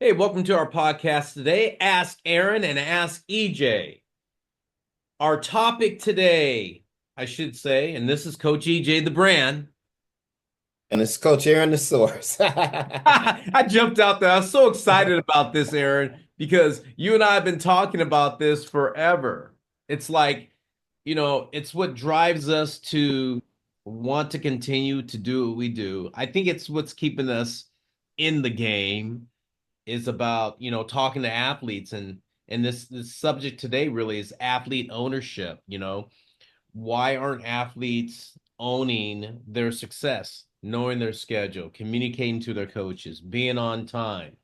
Hey, welcome to our podcast today. Ask Aaron and Ask EJ. Our topic today, I should say, and this is Coach EJ the brand. And it's Coach Aaron the Source. I jumped out there. I was so excited about this, Aaron, because you and I have been talking about this forever. It's like, it's what drives us to want to continue to do what we do. I think it's what's keeping us in the game is about talking to athletes and this subject today really is athlete ownership. Why aren't athletes owning their success, knowing their schedule, communicating to their coaches, being on time,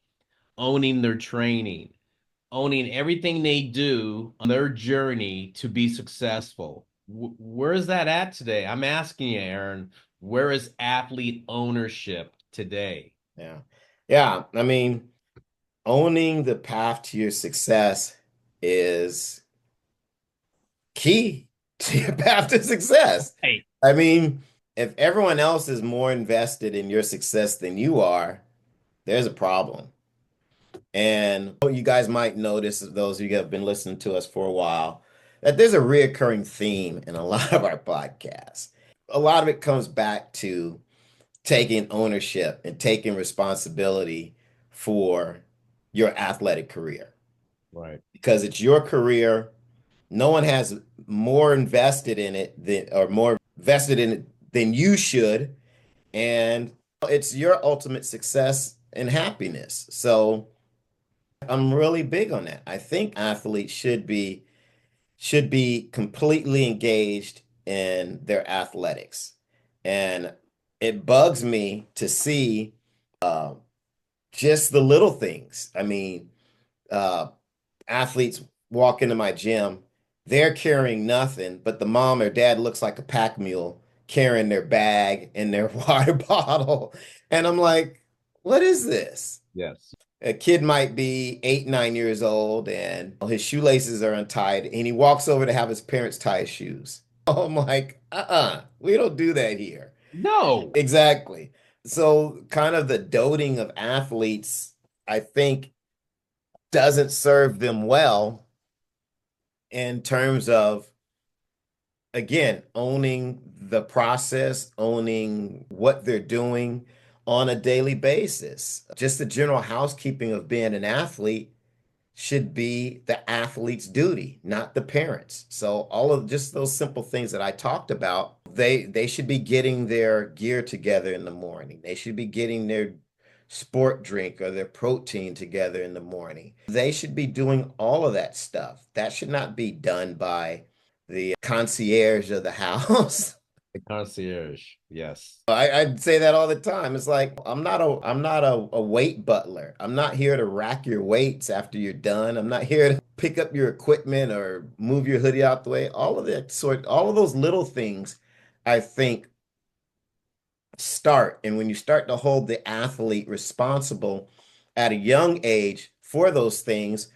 owning their training, owning everything they do on their journey to be successful? Where is that at today? I'm asking you, Aaron. Where is athlete ownership today? Yeah. Yeah. I mean, owning the path to your success is key to your path to success. Hey, I mean, if everyone else is more invested in your success than you are, there's a problem. And you guys might notice, those of you who have been listening to us for a while, that there's a reoccurring theme in a lot of our podcasts. A lot of it comes back to taking ownership and taking responsibility for your athletic career right. because it's your career. No one has more invested in it than, or more vested in it than you should. And it's your ultimate success and happiness. So I'm really big on that. I think athletes should be completely engaged in their athletics. And it bugs me to see uh, just the little things. I mean, uh, athletes walk into my gym, they're carrying nothing, but the mom or dad looks like a pack mule carrying their bag and their water bottle. And I'm like, what is this? Yes. A kid might be 8, 9 years old and his shoelaces are untied and he walks over to have his parents tie his shoes. I'm like, we don't do that here. No. Exactly. So kind of the doting of athletes, I think, doesn't serve them well in terms of, again, owning the process, owning what they're doing on a daily basis. Just the general housekeeping of being an athlete should be the athlete's duty, not the parents. So all of just those simple things that I talked about, they should be getting their gear together in the morning. They should be getting their sport drink or their protein together in the morning. They should be doing all of that stuff. That should not be done by the concierge of the house. The concierge. Yes. I'd say that all the time. It's like I'm not a weight butler. I'm not here to rack your weights after you're done. I'm not here to pick up your equipment or move your hoodie out the way. All of those little things, I think, start. And when you start to hold the athlete responsible at a young age for those things,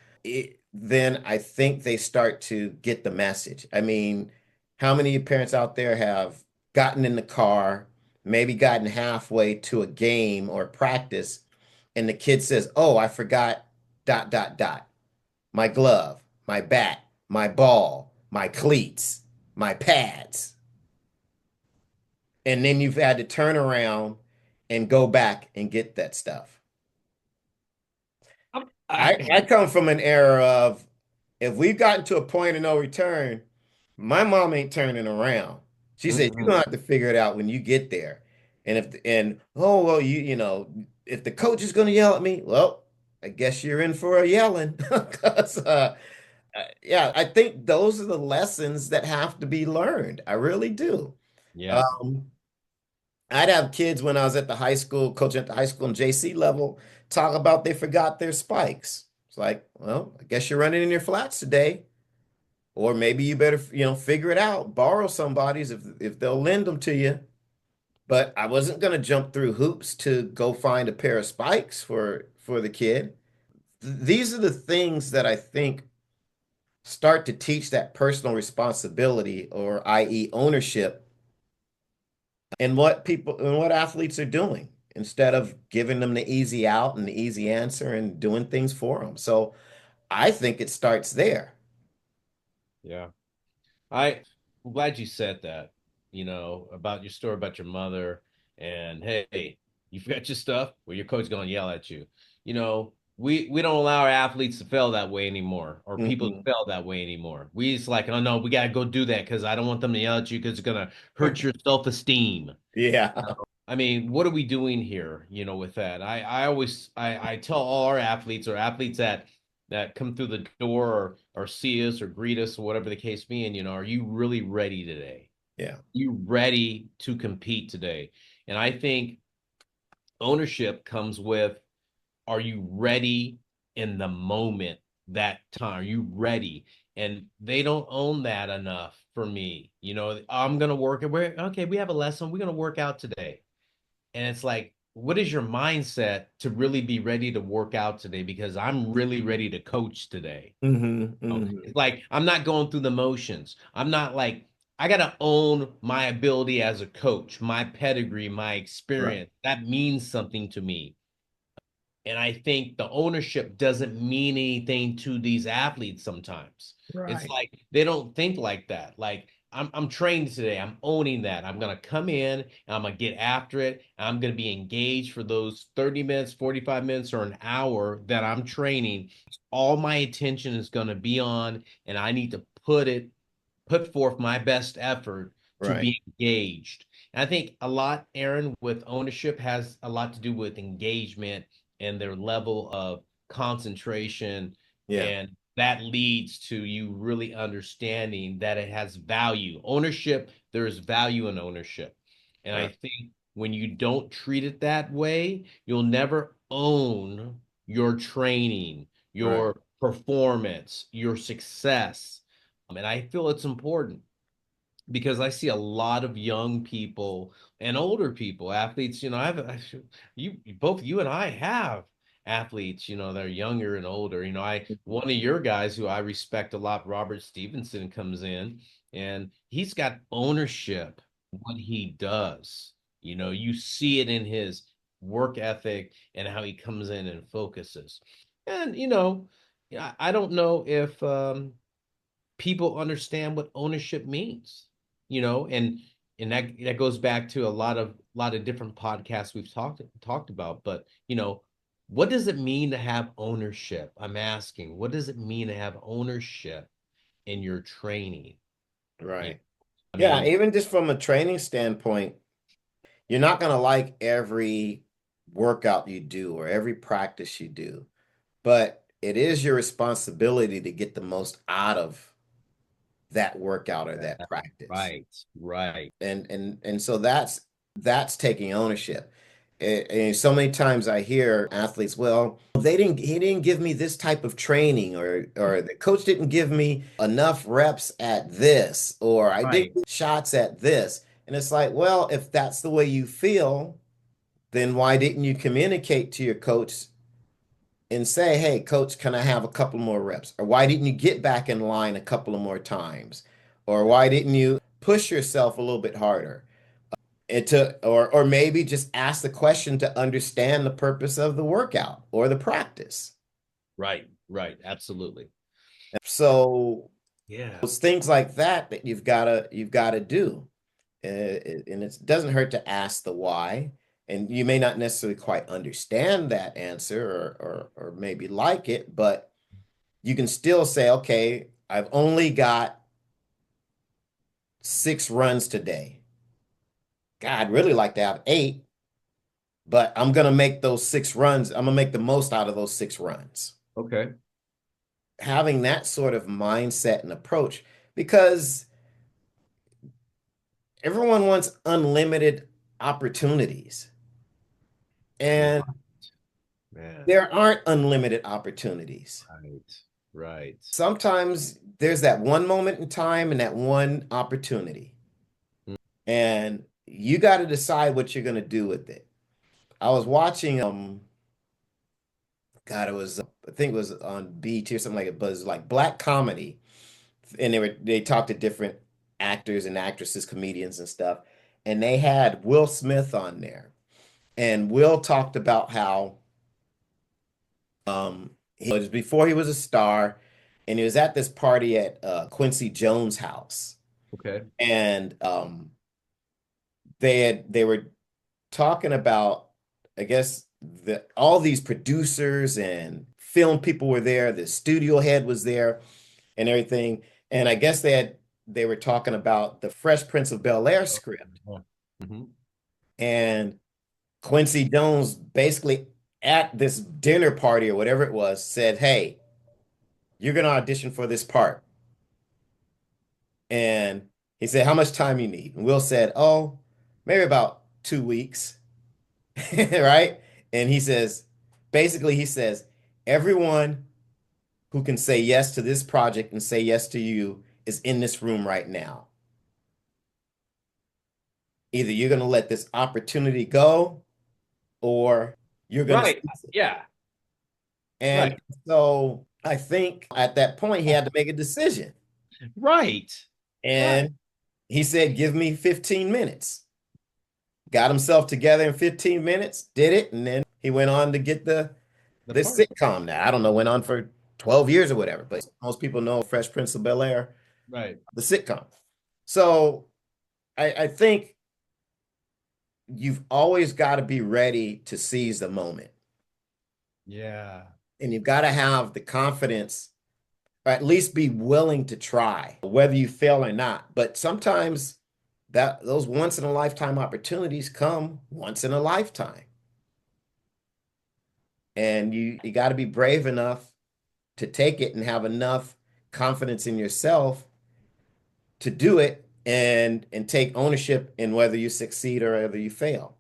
then I think they start to get the message. I mean, how many parents out there have gotten in the car, maybe gotten halfway to a game or practice, and the kid says, "Oh, I forgot dot dot dot. My glove, my bat, my ball, my cleats, my pads." And then you've had to turn around and go back and get that stuff. I come from an era of, if we've gotten to a point of no return, my mom ain't turning around. She said, you're gonna Mm-mm. have to figure it out when you get there. And oh well, if the coach is gonna yell at me, well, I guess you're in for a yelling. 'Cause, yeah, I think those are the lessons that have to be learned. I really do. Yeah. Um, I'd have kids when I was at the high school, coaching at the high school and JC level, talk about they forgot their spikes. It's like, well, I guess you're running in your flats today, or maybe you better, figure it out, borrow somebody's if they'll lend them to you. But I wasn't going to jump through hoops to go find a pair of spikes for the kid. These are the things that I think start to teach that personal responsibility, or i.e. ownership, and what athletes are doing. instead of giving them the easy out and the easy answer and doing things for them. So I think it starts there. Yeah. I'm glad you said that, about your story about your mother. And hey, you forgot your stuff, well, your coach gonna yell at you. We don't allow our athletes to fail that way anymore, or people to Mhm. fail that way anymore. We just like, oh no, we gotta go do that because I don't want them to yell at you because it's gonna hurt your self-esteem. Yeah. I mean, what are we doing here, with that? I always I tell all our athletes or athletes that come through the door or see us or greet us or whatever the case being, are you really ready today? Yeah. You ready to compete today? And I think ownership comes with, are you ready in the moment, that time? Are you ready? And they don't own that enough for me. I'm gonna work it. We're okay, we have a lesson, we're gonna work out today. And it's like, what is your mindset to really be ready to work out today? Because I'm really ready to coach today. Hmm. It's Hmm. like, I'm not going through the motions. I'm not like, I got to own my ability as a coach, my pedigree, my Right. experience. That means something to me. And I think the ownership doesn't mean anything to these athletes sometimes. It's Right. like they don't think like that. Like, I'm trained today. I'm owning that. I'm gonna come in and I'm gonna get after it. I'm gonna be engaged for those 30 minutes, 45 minutes, or an hour that I'm training. All my attention is gonna be on, and I need to put forth my best effort to Right. be engaged. And I think a lot, Aaron, with ownership has a lot to do with engagement and their level of concentration. Yeah. And that leads to you really understanding that it has value. Ownership, there is value in ownership. And I Right. think when you don't treat it that way, you'll never own your training, Right. your performance, your success. And I feel it's important because I see a lot of young people and older people, athletes. Both you and I have athletes, that are younger and older. One of your guys who I respect a lot, Robert Stevenson, comes in and he's got ownership in what he does. You see it in his work ethic and how he comes in and focuses. And, yeah, I don't know if people understand what ownership means, and that goes back to a lot of different podcasts we've talked about. But what does it mean to have ownership? I'm asking, what does it mean to have ownership in your training? You know, Right. I Yeah. mean, Even just from a training standpoint, you're not going to like every workout you do or every practice you do, but it is your responsibility to get the most out of that workout or that practice. right, right, And so that's taking ownership. And so many times I hear athletes, well, he didn't give me this type of training, or the coach didn't give me enough reps at this, or I didn't right, get shots at this. And it's like, well, if that's the way you feel, then why didn't you communicate to your coach and say, hey, coach, can I have a couple more reps? Or why didn't you get back in line a couple of more times? Or why didn't you push yourself a little bit harder? Or maybe just ask the question to understand the purpose of the workout or the practice. right, absolutely. So Yeah, it's things like that that you've got to do. And it doesn't hurt to ask the why. And you may not necessarily quite understand that answer or maybe like it, but you can still say, okay, I've only got 6 runs today. God, I'd really like to have 8, but I'm going to make those 6 runs. I'm going to make the most out of those 6 runs. okay, Having that sort of mindset and approach, because everyone wants unlimited opportunities. And right, man, there aren't unlimited opportunities. right, right. Sometimes there's that one moment in time and that one opportunity. And you got to decide what you're going to do with it. I was watching God, it was I think it was on BT or something like it, but it was like black comedy. And they talked to different actors and actresses, comedians and stuff. And they had Will Smith on there. And Will talked about how he was before he was a star, and he was at this party at Quincy Jones' house, Okay. and they were talking about, I guess, all these producers and film people were there. The studio head was there and everything. And I guess they were talking about the Fresh Prince of Bel-Air script. Mm-hmm. And Quincy Jones basically at this dinner party or whatever it was said, "Hey, you're gonna audition for this part." And he said, "How much time you need?" And Will said, "Oh, maybe about 2 weeks." Right? And he says, basically, he says, everyone who can say yes to this project and say yes to you is in this room right now. Either you're going to let this opportunity go or you're going to Right. seize it. Yeah. And Right. so I think at that point, he had to make a decision. Right. Right. And he said, "Give me 15 minutes." Got himself together in 15 minutes, did it, and then he went on to get The this part. sitcom now. I don't know, went on for 12 years or whatever, but most people know Fresh Prince of Bel-Air, Right. the sitcom. So I think you've always got to be ready to seize the moment. Yeah. And you've got to have the confidence, or at least be willing to try, whether you fail or not. But sometimes that those once in a lifetime opportunities come once in a lifetime. And you got to be brave enough to take it and have enough confidence in yourself to do it and take ownership in whether you succeed or whether you fail.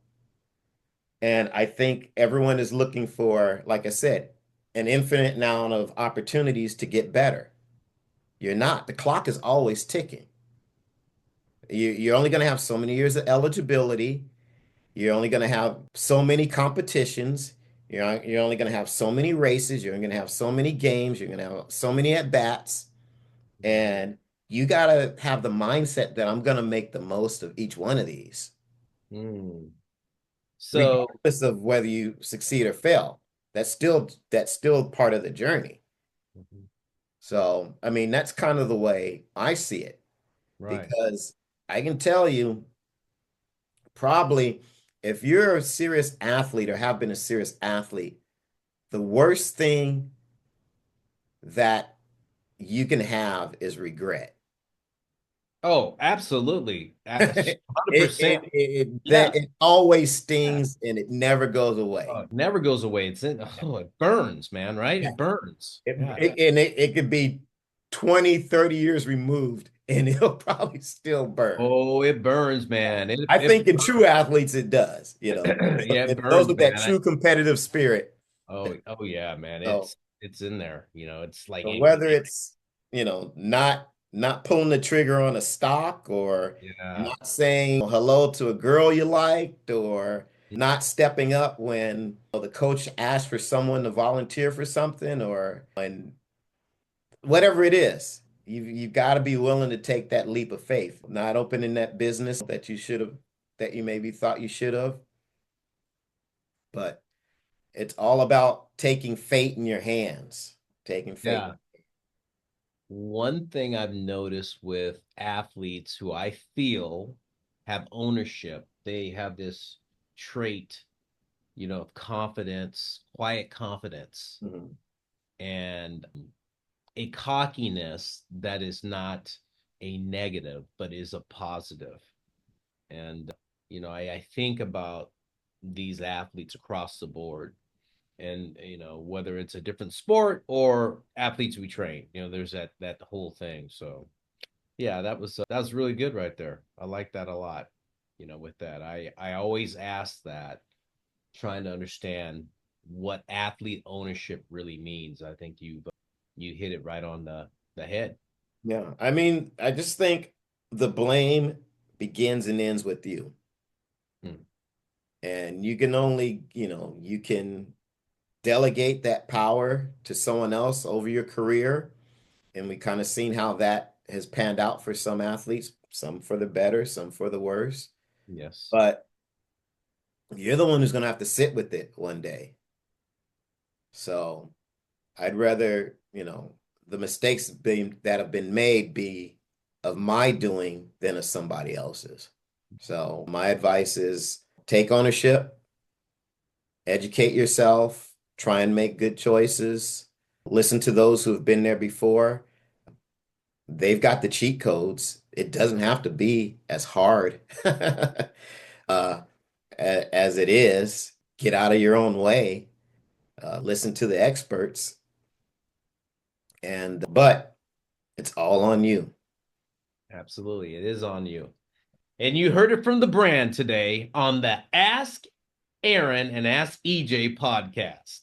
And I think everyone is looking for, like I said, an infinite amount of opportunities to get better. You're not. The clock is always ticking. You're only going to have so many years of eligibility. You're only going to have so many competitions. You're only going to have so many races. You're going to have so many games. You're going to have so many at bats. And you got to have the mindset that I'm going to make the most of each one of these, Mm. So, regardless of whether you succeed or fail. That's still part of the journey. mhm, So, I mean, that's kind of the way I see it right. because I can tell you probably if you're a serious athlete or have been a serious athlete, the worst thing that you can have is regret. Oh, absolutely. It, it, 100%. it, Yeah. that it always Yeah. stings and it never goes away. Oh, it never goes away. It burns, man, right? Yeah. It burns. Yeah. And it could be 20, 30 years removed and it'll probably still burn. Oh, it burns, Yeah. man. I It think in true athletes it does, yeah, it those burns, with that man. true competitive spirit. Oh yeah, man. So, It's in there. It's like so ink. whether it's, not pulling the trigger on a stock or Yeah. not saying hello to a girl you liked or not stepping up when the coach asked for someone to volunteer for something or when whatever it is, you've got to be willing to take that leap of faith, not opening that business that you maybe thought you should have, but it's all about taking fate in your hands, taking fate. Yeah. One thing I've noticed with athletes who I feel have ownership, they have this trait, of confidence, quiet confidence, Mhm. and a cockiness that is not a negative, but is a positive. And, I think about these athletes across the board and whether it's a different sport or athletes we train, there's that whole thing. So yeah, that was really good right there. I like that a lot. With that, I always ask that, trying to understand what athlete ownership really means. I think you hit it right on the head. Yeah, I mean, I just think the blame begins and ends with you. Hmm. And you can only, you can delegate that power to someone else over your career. And we kind of seen how that has panned out for some athletes, some for the better, some for the worse. Yes. But you're the one who's going to have to sit with it one day. So I'd rather, the mistakes that have been made be of my doing than of somebody else's. So my advice is take ownership, educate yourself, try and make good choices, listen to those who have been there before. They've got the cheat codes. It doesn't have to be as hard uh, as it is. Get out of your own way. Listen to the experts, but it's all on you. Absolutely. It is on you. And you heard it from the brand today on the Ask Aaron and Ask EJ podcast.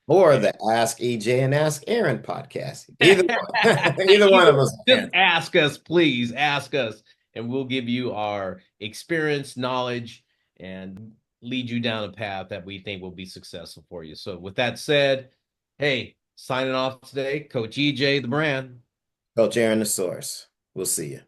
Or the Ask EJ and Ask Aaron podcast. Either one. Either one of us. Just ask us, please. Ask us, and we'll give you our experience, knowledge, and lead you down a path that we think will be successful for you. So, with that said, hey, signing off today, Coach EJ, the brand. Coach Aaron, the source. We'll see you.